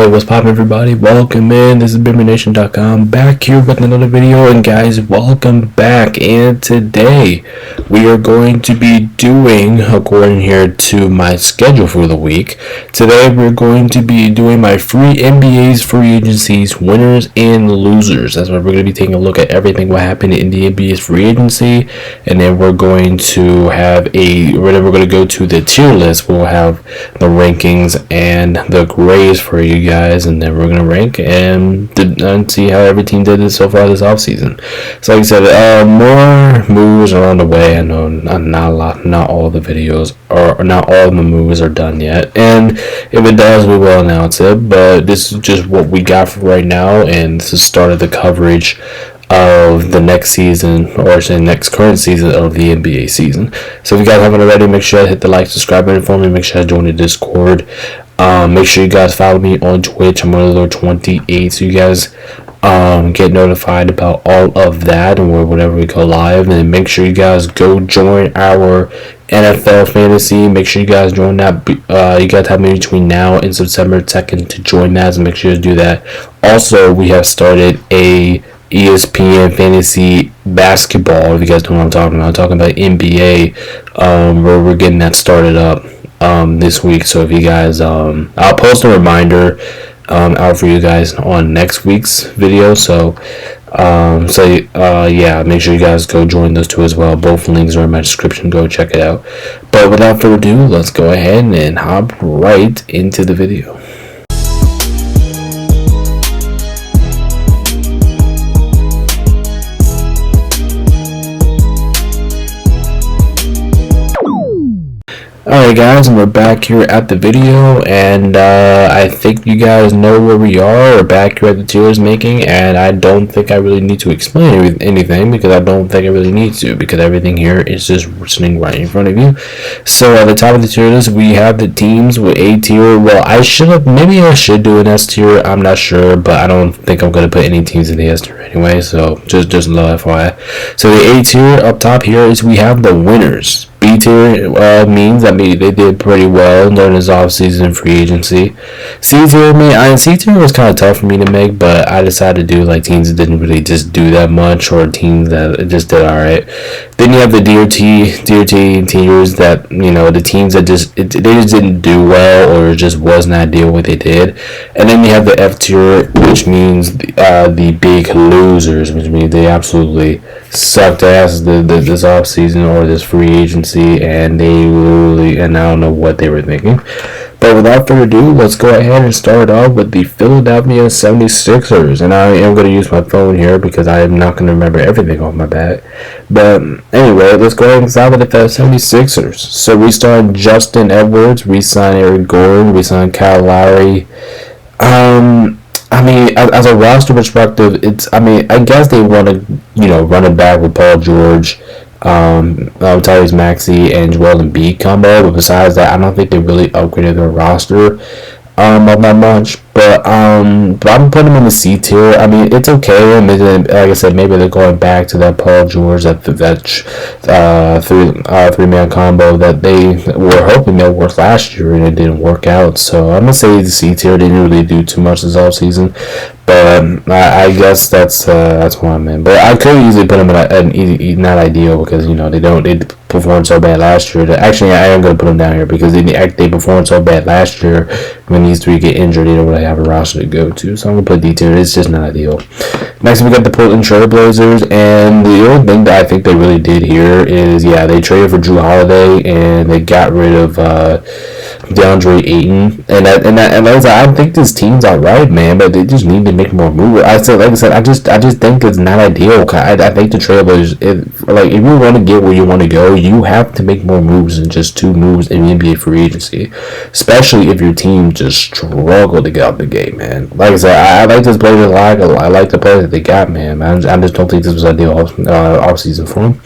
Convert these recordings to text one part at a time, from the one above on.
Hey, what's poppin', everybody? Welcome in. This is BimmerNation.com back here with another video, and guys, welcome back. And today we are going to be doing, according here to my schedule for the week, today we're going to be doing my free NBA's free agencies, winners and losers. That's why we're going to be taking a look at everything what happened in the NBA's free agency, and then we're going to have we're going to go to the tier list. We'll have the rankings and the grades for you guys, and then we're gonna rank and see how every team did it so far this offseason. So like I said, more moves are on the way. I know not all the videos or not all of the moves are done yet, and if it does, we will announce it. But this is just what we got for right now, and this is the start of the coverage of the next season, or say next current season of the NBA season. So if you guys haven't already, make sure to hit the like, subscribe button for me. Make sure to join the Discord. Make sure you guys follow me on Twitch. I'm Lord28, so you guys get notified about all of that and whenever we go live. And make sure you guys go join our NFL fantasy. Make sure you guys join that. You guys have me between now and September 2nd to join that, so make sure to do that. Also, we have started a ESPN fantasy basketball. If you guys know what I'm talking about, I'm talking about NBA, where we're getting that started up this week. So if you guys, I'll post a reminder out for you guys on next week's video. So yeah, make sure you guys go join those two as well. Both links are in my description. Go check it out. But without further ado, let's go ahead and hop right into the video. Alright guys, and we're back here at the video, and I think you guys know where we are. We're back here at the tiers making, and I don't think I really need to explain anything, because I don't think I really need to, because everything here is just sitting right in front of you. So at the top of the tier list, we have the teams with A tier. Well, maybe I should do an S tier, I'm not sure, but I don't think I'm going to put any teams in the S tier anyway, so just a little FYI. So the A tier up top here is we have the winners. B tier means that they did pretty well during this offseason free agency. C tier, C tier was kind of tough for me to make, but I decided to do like teams that didn't really just do that much, or teams that just did alright. Then you have the DRT tiers that, you know, the teams that they just didn't do well, or just wasn't ideal what they did. And then you have the F tier, which means the big losers, which means they absolutely sucked ass this offseason or this free agency, and and I don't know what they were thinking. But without further ado, let's go ahead and start off with the Philadelphia 76ers. And I am going to use my phone here because I am not going to remember everything off my bat. But anyway, let's go ahead and start with the 76ers. So we signed Justin Edwards, we signed Eric Gordon, we signed Kyle Lowry. As a roster perspective, I guess they want to, run it back with Paul George, Tyrese Maxey, and Joel Embiid combo. But besides that, I don't think they really upgraded their roster all that much. But I'm putting them in the C tier. I mean, it's okay. And like I said, maybe they're going back to that Paul George, that three-man combo that they were hoping that worked last year, and it didn't work out. So I'm gonna say the C tier didn't really do too much this offseason. But I guess that's what I'm in. But I could easily put them in not ideal, because they performed so bad last year. Actually, I am gonna put them down here because they performed so bad last year. When these three get injured, they don't really have a roster to go to. So I'm gonna put D tier. It's just not ideal. Next, we got the Portland Trail Blazers, and the only thing that I think they really did here is, they traded for Jrue Holiday, and they got rid of DeAndre Ayton, and I think this team's alright, man, but they just need to make more moves. I just think it's not ideal. I think the Trailblazers, if you want to get where you want to go, you have to make more moves than just 2 moves in the NBA free agency, especially if your team just struggle to get out the game, man. Like I said, I like this Blazers line. I like the players that they got, man. I just don't think this was ideal off season for them.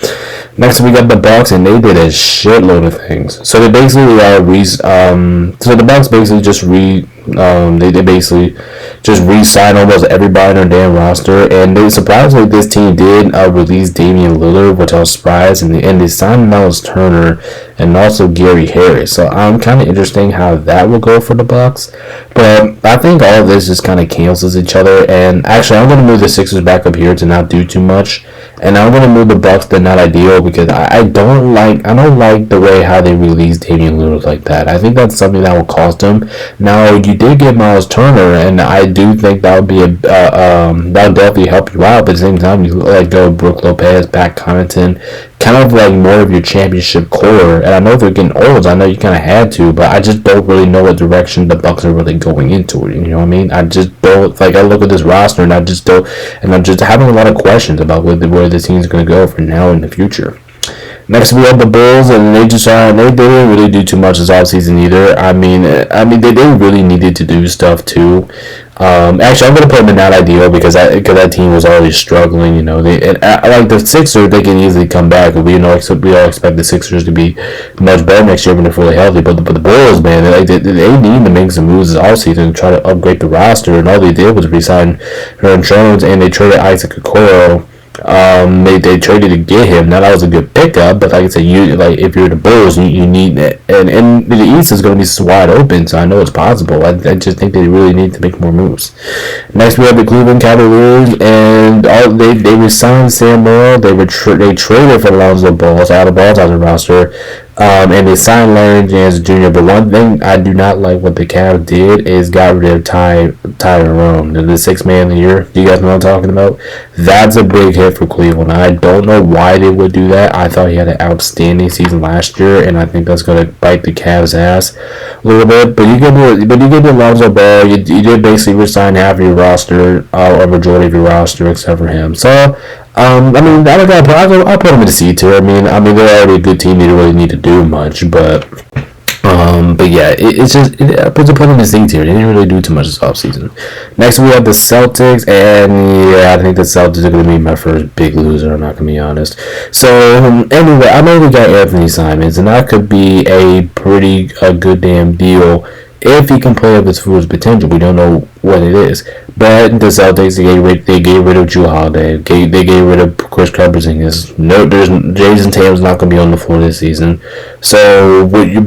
Next, we got the Bucks, and they did a shitload of things. So they basically so the Bucks basically just they basically just re-signed almost everybody on their damn roster, and they surprisingly this team did release Damian Lillard, which I was surprised, and they signed Miles Turner and also Gary Harris. So I'm kind of interesting how that will go for the Bucks, but I think all of this just kind of cancels each other. And actually, I'm going to move the Sixers back up here to not do too much, and I'm going to move the Bucks to not ideal because I don't like the way how they released Damian Lillard like that. I think that's something that will cost them. Now you did get Miles Turner, and I do think that would be that would definitely help you out. But at the same time, you let go of Brook Lopez, Pat Connaughton, kind of like more of your championship core. And I know they're getting old. I know you kind of had to, but I just don't really know what direction the Bucks are really going into it. You know what I mean? I just don't I look at this roster, and I'm just having a lot of questions about where the team's going to go from now in the future. Next, we have the Bulls, and they didn't really do too much this offseason either. I mean, they didn't really needed to do stuff too. Actually, I'm gonna put them in that ideal because that team was already struggling. You know, like the Sixers, they can easily come back. We all expect the Sixers to be much better next year when they're fully healthy. But the Bulls, man, they need to make some moves this offseason to try to upgrade the roster, and all they did was resign Hernan Jones, and they traded Isaac Okoro. They traded to get him. Now that was a good pickup, but like I said, if you're the Bulls, you need it, and the East is going to be wide open. So I know it's possible. I just think they really need to make more moves. Next, we have the Cleveland Cavaliers, and they resigned Sam Morril. They traded for Lonzo Ball out of the roster. And they signed Larry Nance Jr. But one thing I do not like what the Cavs did is got rid of Ty Jerome, the 6th man of the year. Do you guys know what I'm talking about? That's a big hit for Cleveland. I don't know why they would do that. I thought he had an outstanding season last year, and I think that's going to bite the Cavs' ass a little bit. But you get the Lonzo Ball. You did basically resign half of your roster, or majority of your roster, except for him. So. I mean, I'll put them in the C tier. I mean, they're already a good team. They don't really need to do much, but yeah, it puts them in the C tier. They didn't really do too much this offseason. Next, we have the Celtics, and yeah, I think the Celtics are going to be my first big loser. I'm not going to be honest. So anyway, I know we got Anthony Simons, and that could be a good damn deal. If he can play up his full potential, we don't know what it is. But the Celtics, they gave rid of Jrue Holiday. They gave rid of Chris Porzingis. Jason Tatum's not going to be on the floor this season. So if you're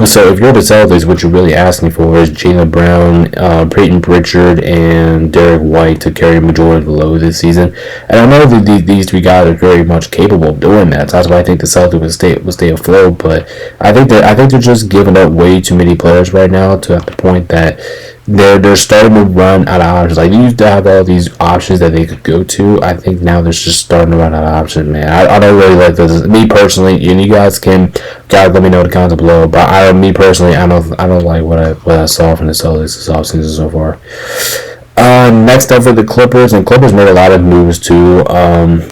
the Celtics, what you're really asking for is Jaylen Brown, Peyton Pritchard, and Derek White to carry the majority of the load this season. And I know that these three guys are very much capable of doing that. So that's why I think the Celtics will stay afloat. But I think they're just giving up way too many players right now to the point that they're starting to run out of options. Like, they used to have all these options that they could go to. I think now they're just starting to run out of options, man. I don't really like this. Me personally, and you guys let me know in the comments below. But me personally, I don't like what I saw from the Celtics this offseason so far. Next up for the Clippers, and Clippers made a lot of moves too.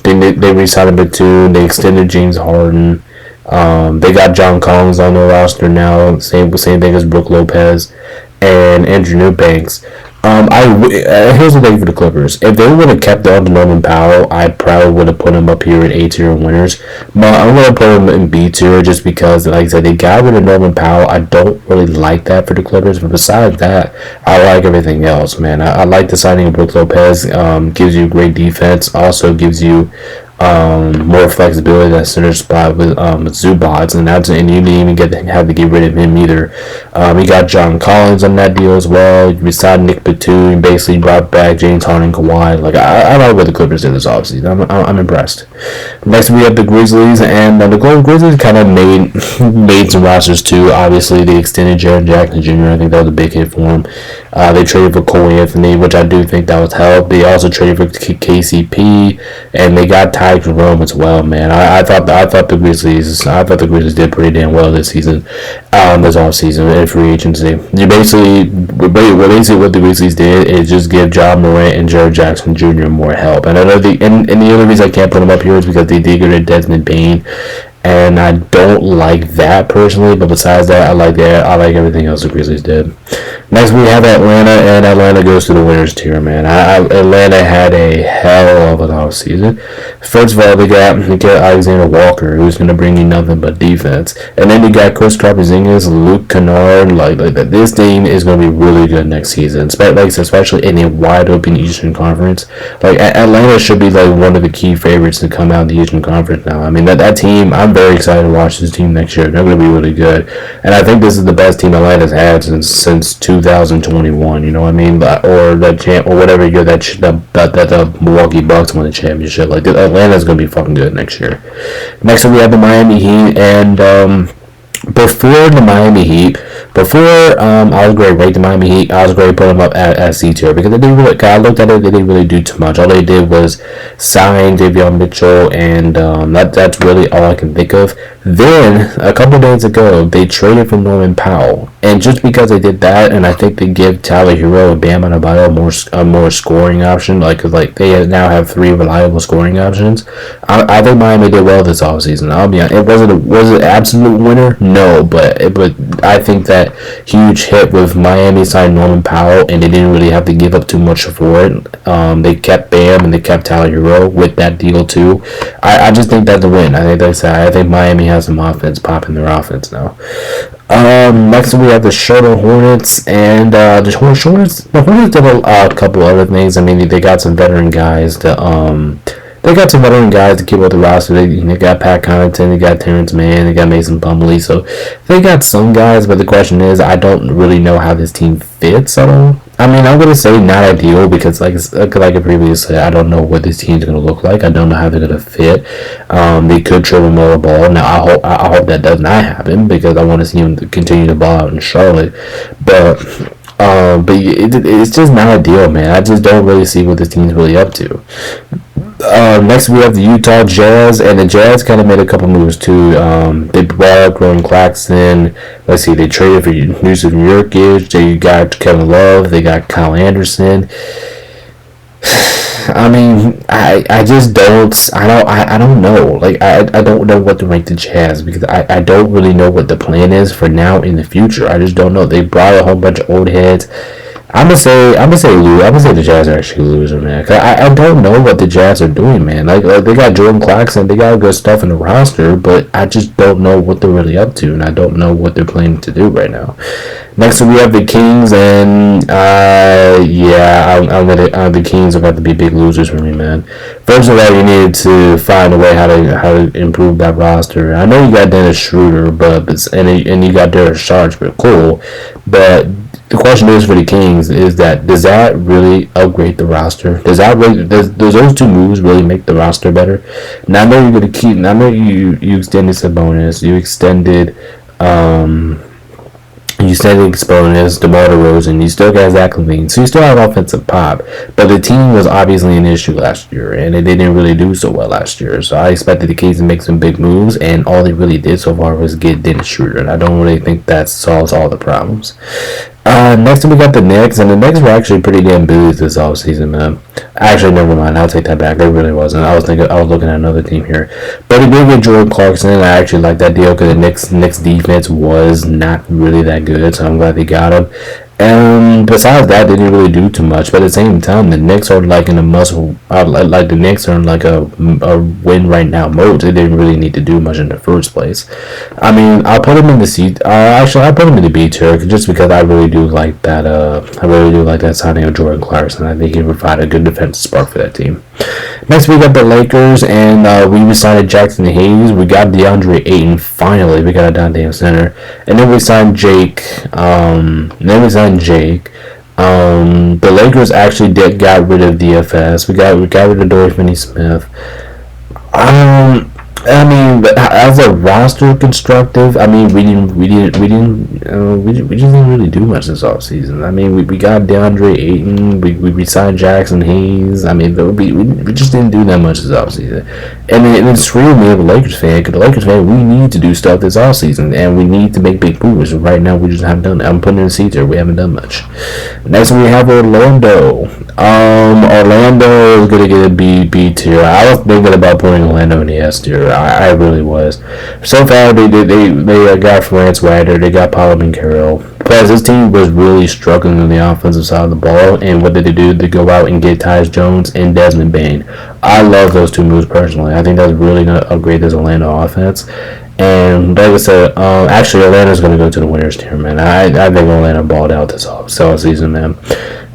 They re-signed Batum. They extended James Harden. They got John Collins on their roster now. Same thing as Brook Lopez and Andrew Eubanks. Here's the thing for the Clippers. If they would have kept on to Norman Powell, I probably would have put him up here at A tier winners. But I'm going to put him in B tier just because, like I said, they got rid of Norman Powell. I don't really like that for the Clippers. But besides that, I like everything else, man. I like the signing of Brook Lopez. Gives you great defense. Also gives you more flexibility in that center spot with Zubac, and you didn't even have to get rid of him either. We got John Collins on that deal as well. We signed Nick Batum and basically brought back James Harden and Kawhi. Like, I like what the Clippers did this offseason. I'm impressed. Next, we have the Grizzlies, and the Grizzlies kind of made some rosters too. Obviously, they extended Jaren Jackson Jr. I think that was a big hit for him. They traded for Cole Anthony, which I do think that was help. They also traded for KCP, and they got Ty Jerome as well, man. I thought the Grizzlies did pretty damn well this season, this offseason in free agency. What the Grizzlies did is just give John Morant and Jaren Jackson Jr. more help. And I know the other reason I can't put them up here is because they did get rid of Desmond Bane. and I don't like that personally. But besides that, I like everything else the Grizzlies did. Next, we have Atlanta, and Atlanta goes to the winners tier, man. Atlanta had a hell of an offseason. First of all, they got Alexander Walker, who's going to bring you nothing but defense. And then you got Kristaps Porzingis, Luke Kennard. Like this team is going to be really good next season, especially in a wide open Eastern Conference. Like, Atlanta should be like one of the key favorites to come out of the Eastern Conference now. I mean, that team, I'm very excited to watch this team next year. They're going to be really good. And I think this is the best team Atlanta's had since 2021, you know what I mean? Or whatever year that the Milwaukee Bucks won the championship. Like, Atlanta's gonna be fucking good next year. Next up, we have the Miami Heat, and before I was great rate the Miami Heat. I was great put them up at C tier because they didn't really. I looked at it, they didn't really do too much. All they did was sign Davion Mitchell, and that's really all I can think of. Then a couple days ago, they traded for Norman Powell, and just because they did that, and I think they give Tyler Hero and Bam Adebayo a more scoring option, like they now have 3 reliable scoring options. I think Miami did well this offseason. I'll be honest. Was it an absolute winner? No, but I think that huge hit with Miami signed Norman Powell, and they didn't really have to give up too much for it. They kept Bam and they kept Tyler Hero with that deal too. I just think that's a win. I think Miami has some offense popping their offense now. Next we have the Charlotte Hornets, and the Hornets did a couple other things. I mean, they got some veteran guys to keep up the roster. They got Pat Connaughton, they got Terrence Mann, they got Mason Plumlee. So they got some guys, but the question is, I don't really know how this team fits at all. I mean, I'm gonna say not ideal because, like I previously said, I don't know what this team's gonna look like. I don't know how they're gonna fit. They could dribble more ball. Now, I hope that does not happen because I want to see them continue to ball out in Charlotte. But it's just not ideal, man. I just don't really see what this team's really up to. Next we have the Utah Jazz, and the Jazz kind of made a couple moves too. They brought up Jordan Clarkson. Let's see, they traded for Jusuf Nurkic. They got Kevin Love. They got Kyle Anderson. I mean, I just don't. I don't know. Like, I don't know what to rank the Jazz because I don't really know what the plan is for now in the future. I just don't know. They brought a whole bunch of old heads. I'm gonna say the Jazz are actually losing, man. Cause I don't know what the Jazz are doing, man. Like they got Jordan Clarkson, they got good stuff in the roster, but I just don't know what they're really up to, and I don't know what they're planning to do right now. Next, we have the Kings, and the Kings are about to be big losers for me, man. First of all, you need to find a way how to improve that roster. I know you got Dennis Schroeder, and you got Derek Sharp, but cool, but the question is for the Kings is that does that really upgrade the roster? Does those two moves really make the roster better? Now I know you're gonna keep. I know you extended Sabonis. You extended Sabonis, DeMar DeRozan. You still got Zach LaVine, so you still have offensive pop. But the team was obviously an issue last year, and they didn't really do so well last year. So I expected the Kings to make some big moves, and all they really did so far was get Dennis Schroeder. And I don't really think that solves all the problems. Next we got the Knicks, and the Knicks were actually pretty damn busy this offseason, man. Actually, never mind. I'll take that back. They really wasn't. I was looking at another team here, but they did get Jordan Clarkson. And I actually like that deal because the Knicks defense was not really that good, so I'm glad they got him. And besides that, they didn't really do too much. But at the same time, the Knicks are like in a the Knicks are in like a win right now mode. They didn't really need to do much in the first place. I mean, I'll put them in the C. Actually, I'll put them in the B tier just because I really do like that. I really do like that signing of Jordan Clarkson. I think he provided a good defensive spark for that team. Next, we got the Lakers, and we signed Jackson Hayes. We got DeAndre Ayton. Finally, we got a down center, and then we signed Jake. The Lakers actually got rid of DFS. We got rid of Dorian Finney-Smith. I mean, but as a roster constructive, I mean, we just didn't really do much this offseason. I mean, we got DeAndre Ayton, we signed Jackson Hayes. I mean, we just didn't do that much this offseason. And it's screwed me as a Lakers fan, because the Lakers fan, we need to do stuff this offseason, and we need to make big moves. Right now, we just haven't done it. I'm putting it in C tier. We haven't done much. Next, we have Orlando. Orlando is gonna get a B tier. I was thinking about putting Orlando in the S tier. I really was. So far, they got Lance Wagner, they got Parliament Carroll. Plus, this team was really struggling on the offensive side of the ball, and what did they do? They go out and get Tyus Jones and Desmond Bain. I love those two moves personally. I think that's really gonna upgrade this Orlando offense. And like I said, actually Atlanta's going to go to the winners tier, man. I think Atlanta balled out this all season, man.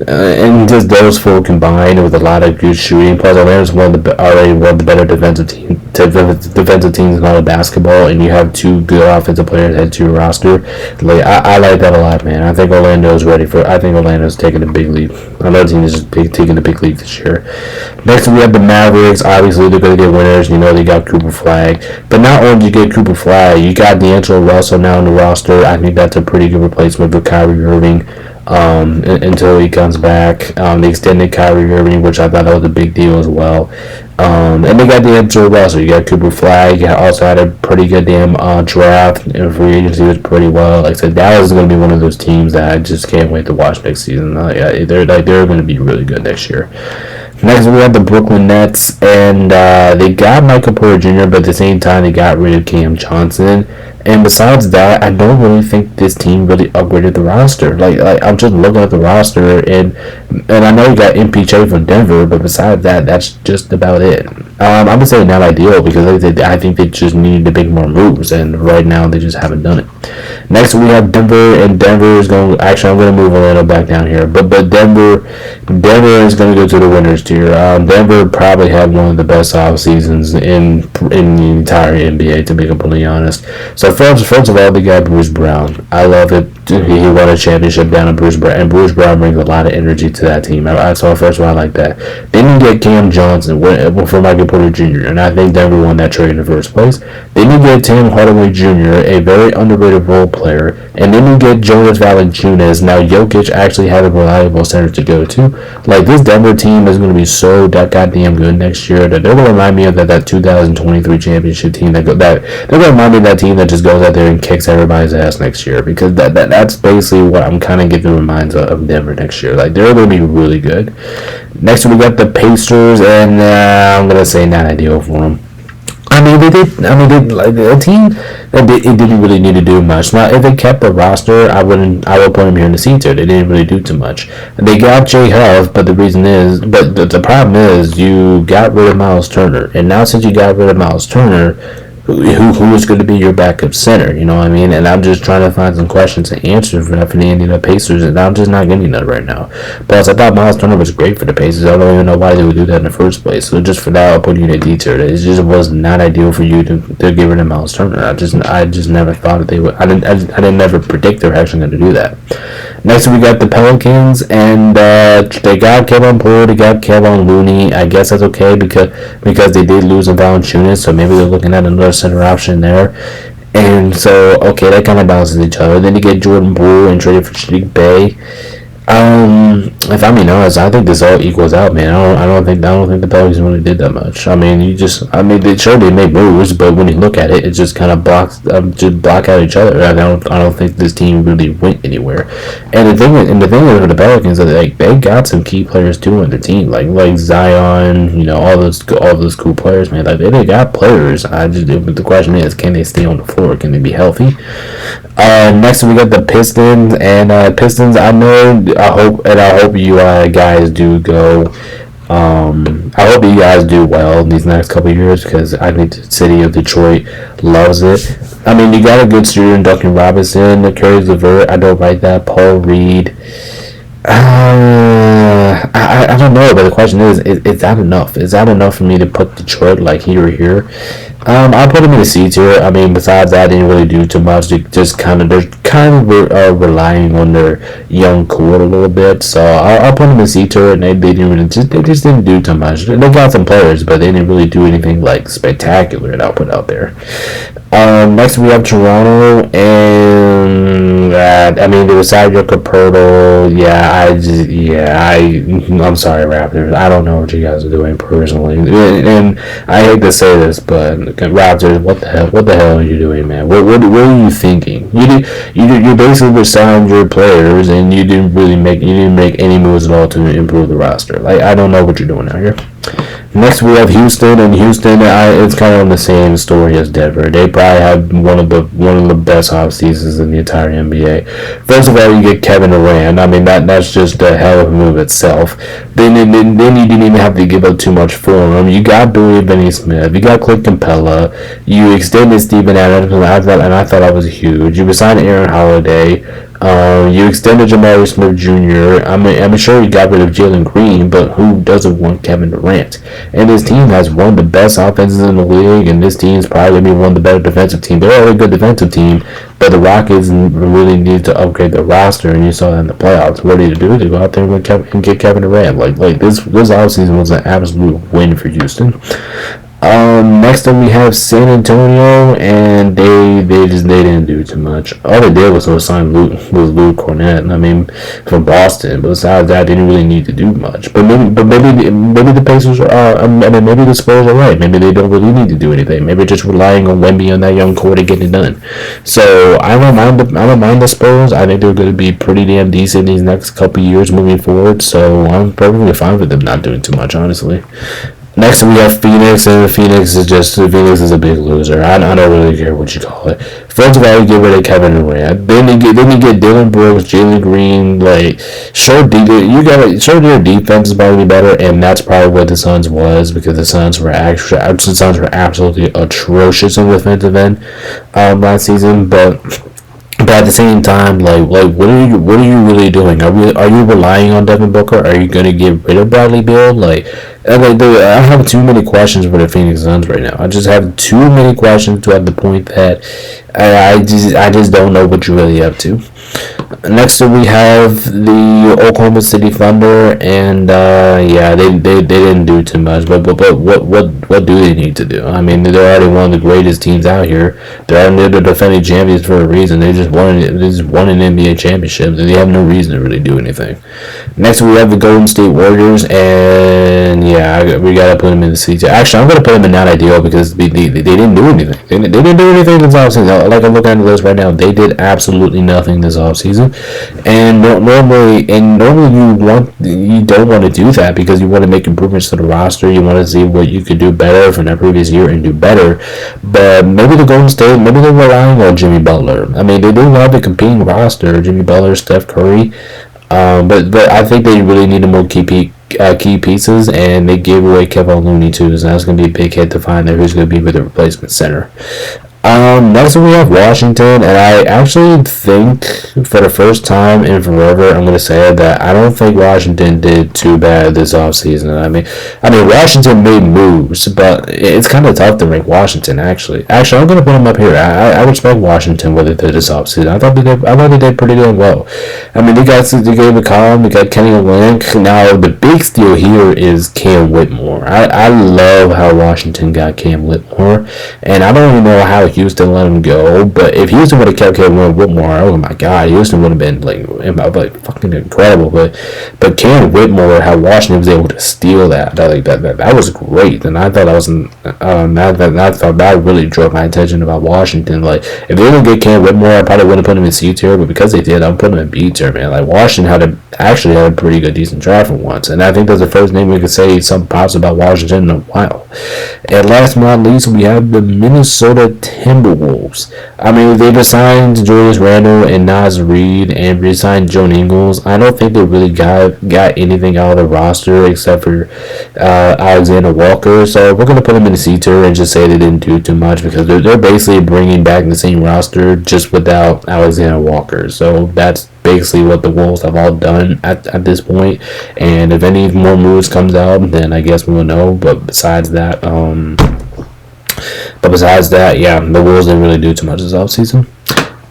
And just those four combined with a lot of good shooting. Plus, Atlanta's already one of the better defensive teams in all of basketball, and you have two good offensive players added to your roster. Like I like that a lot, man. I think Orlando's ready for. I think Orlando's taking a big leap. Another team is taking a big leap this year. Next, we have the Mavericks. Obviously, they're going to get winners. You know, they got Cooper Flag, but not only do you get Cooper Flag, you got D'Angelo Russell now in the roster. I think that's a pretty good replacement for Kyrie Irving. Until he comes back. They extended Kyrie Irving, which I thought that was a big deal as well. And they got D'Angelo Russell. You got Cooper Flag. You also had a pretty good damn draft. And free agency was pretty well. Like I said, Dallas is going to be one of those teams that I just can't wait to watch next season. They're going to be really good next year. Next, we have the Brooklyn Nets, and they got Michael Porter Jr., but at the same time, they got rid of Cam Johnson. And besides that, I don't really think this team really upgraded the roster. Like I'm just looking at the roster, and I know you got MPJ from Denver, but besides that, that's just about it. I'm gonna say not ideal because I think they just need to make more moves, and right now they just haven't done it. Next, we have Denver, and Denver is going. Actually, I'm gonna move Orlando back down here, but Denver is gonna go to the winners tier. Denver probably had one of the best off seasons in the entire NBA, to be completely honest. So first of all, they got Bruce Brown. I love it. He won a championship down in Bruce Brown, and Bruce Brown brings a lot of energy to that team. So first of all, I like that. They didn't get Cam Johnson for Michael Porter Jr., and I think Denver won that trade in the first place. They didn't get Tim Hardaway Jr., a very underrated role player, and then you get Jonas Valanciunas. Now Jokic actually had a reliable center to go to. Like, this Denver team is going to be so goddamn good next year that they're going to remind me of that 2023 championship team. They're going to remind me of that team that just goes out there and kicks everybody's ass next year, because that's basically what I'm kind of getting reminds of Denver next year. Like, they're going to be really good. Next, we got the Pacers, and I'm going to say not ideal for them. The team, it didn't really need to do much. Now, if they kept the roster, I would put them here in the C tier. They didn't really do too much. They got Jay Huff, but the problem is you got rid of Miles Turner, and now since you got rid of Miles Turner, who is going to be your backup center? You know what I mean? And I'm just trying to find some questions to answer for the Indiana Pacers, and I'm just not getting that right now. Plus, I thought Miles Turner was great for the Pacers. I don't even know why they would do that in the first place. So just for that, I'll put you in a D tier. It just was not ideal for you to get rid of Miles Turner. I just never thought that they would. I didn't never predict they were actually going to do that. Next, we got the Pelicans, and they got Kevin Porter, they got Kevin Looney. I guess that's okay because they did lose a Valanciunas, so maybe they're looking at another center option there. And so, okay, that kind of balances each other. Then you get Jordan Poole and traded for Sadiq Bey. If I'm being honest, I think this all equals out, man. I don't think the Pelicans really did that much. They made moves, but when you look at it, it just kind of just block out each other. I don't think this team really went anywhere. And the thing is with the Pelicans, like, they got some key players too on the team, like Zion, you know, all those cool players, man. Like, they got players. The question is, can they stay on the floor? Can they be healthy? Next we got the Pistons, and Pistons. I hope you guys do go. I hope you guys do well in these next couple of years, because I think the city of Detroit loves it. I mean, you got a good shooter in Duncan Robinson, Caris LeVert. I don't like that. Paul Reed. I don't know, but the question is that enough? Is that enough for me to put Detroit like here or here? I'll put them in the C tier. I mean, besides that, they didn't really do too much. They're relying on their young core a little bit. So I'll put them in C tier, and they just didn't do too much. They got some players, but they didn't really do anything like spectacular that I'll put out there. Next we have Toronto, and they decided Jakob Poeltl. I'm sorry, Raptors. I don't know what you guys are doing personally, and I hate to say this, but Raptors, what the hell? What the hell are you doing, man? What are you thinking? You basically signed your players, and you didn't make any moves at all to improve the roster. Like, I don't know what you're doing out here. Next we have Houston, and Houston, it's kind of on the same story as Denver. They probably had one of the best off seasons in the entire NBA. First of all, you get Kevin Durant. I mean, that's just a hell of a move itself. Then you didn't even have to give up too much for him. You got Dorian Finney-Smith. You got Clint Capella. You extended Steven Adams, and I thought that was huge. You signed Aaron Holiday. You extended Jabari Smith Jr. I'm sure you got rid of Jalen Green, but who doesn't want Kevin Durant? And this team has one of the best offenses in the league, and this team is probably going to be one of the better defensive teams. They're already a good defensive team, but the Rockets really need to upgrade their roster, and you saw that in the playoffs. What do? They go out there and get Kevin Durant. Like this offseason was an absolute win for Houston. Next up we have San Antonio, and they didn't do too much. All they did was sign Luke Cornett. I mean, from Boston. But besides that, they didn't really need to do much. But maybe the Pacers are. Maybe the Spurs are right. Maybe they don't really need to do anything. Maybe just relying on Wemby and that young core to get it done. So I don't mind the Spurs. I think they're going to be pretty damn decent these next couple years moving forward. So I'm perfectly fine with them not doing too much, honestly. Next we have Phoenix, and Phoenix is a big loser. I don't really care what you call it. First of all, you get rid of Kevin Durant. Then you get Dylan Brooks, Jalen Green. Like, your defense is probably better, and that's probably what the Suns was, because the Suns were absolutely atrocious in the defensive end last season. But at the same time, like what are you really doing? Are you relying on Devin Booker? Are you gonna get rid of Bradley Beal? I have too many questions for the Phoenix Suns right now. I just have too many questions to at the point that I just don't know what you're really up to. Next up we have the Oklahoma City Thunder, and they didn't do too much, but what do they need to do? I mean, they're already one of the greatest teams out here. They're the defending champions for a reason. They just won an NBA championship, and they have no reason to really do anything. Next we have the Golden State Warriors, and we gotta put them in the C tier. Actually, I'm gonna put them in not ideal, because they didn't do anything. They didn't do anything this offseason. Like, I'm looking at the list right now, they did absolutely nothing this offseason. And normally you don't want to do that, because you want to make improvements to the roster. You want to see what you could do better from that previous year and do better. But maybe the Golden State, maybe they're relying on Jimmy Butler. I mean, they do have a competing roster: Jimmy Butler, Steph Curry. But I think they really need more key pieces, and they gave away Kevin Looney too, so that's going to be a big hit to find out who's going to be with the replacement center. Next we have Washington, and I actually think for the first time in forever, I'm going to say that I don't think Washington did too bad this offseason. I mean, Washington made moves, but it's kind of tough to rank Washington, actually. Actually, I'm going to put them up here. I respect Washington what they did this offseason. I thought they did pretty damn well. I mean, they got McCollum, they got Kenny Olynyk. Now, the big steal here is Cam Whitmore. I love how Washington got Cam Whitmore, and I don't even know how Houston let him go, but if Houston would have kept Cam Whitmore, oh my god, Houston would have been like fucking incredible. But Cam Whitmore, how Washington was able to steal that was great, and I thought that really drove my attention about Washington. Like, if they didn't get Cam Whitmore, I probably wouldn't put him in C tier, but because they did, I'm putting him in B tier, man. Like, Washington actually had a pretty good, decent draft for once, and I think that's the first name we could say something positive about Washington in a while. And last but not least, we have the Minnesota Timberwolves. I mean, they just signed Julius Randle and Naz Reid, and re-signed Joe Ingles. I don't think they really got anything out of the roster except for Alexander Walker. So we're going to put them in the C tier and just say they didn't do too much, because they're basically bringing back the same roster just without Alexander Walker. So that's basically what the Wolves have all done at this point. And if any more moves comes out, then I guess we will know. But besides that, the Wolves didn't really do too much this offseason.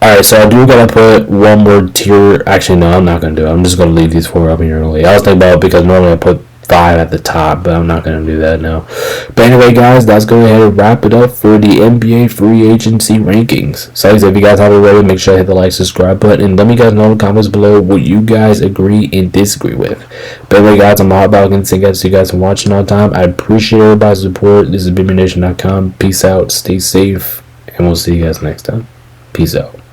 Alright, so I do gotta put one more tier. Actually, no, I'm not gonna do it. I'm just gonna leave these four up here early. I was thinking about it because normally I put 5 at the top, but I'm not going to do that now. But anyway, guys, that's going to go ahead and wrap it up for the NBA free agency rankings. So, if you guys haven't already, make sure to hit the like, subscribe button, and let me guys know in the comments below what you guys agree and disagree with. But anyway, guys, I'm Hot Balkans. Thank you guys for watching all the time. I appreciate everybody's support. This is BigManNation.com. Peace out, stay safe, and we'll see you guys next time. Peace out.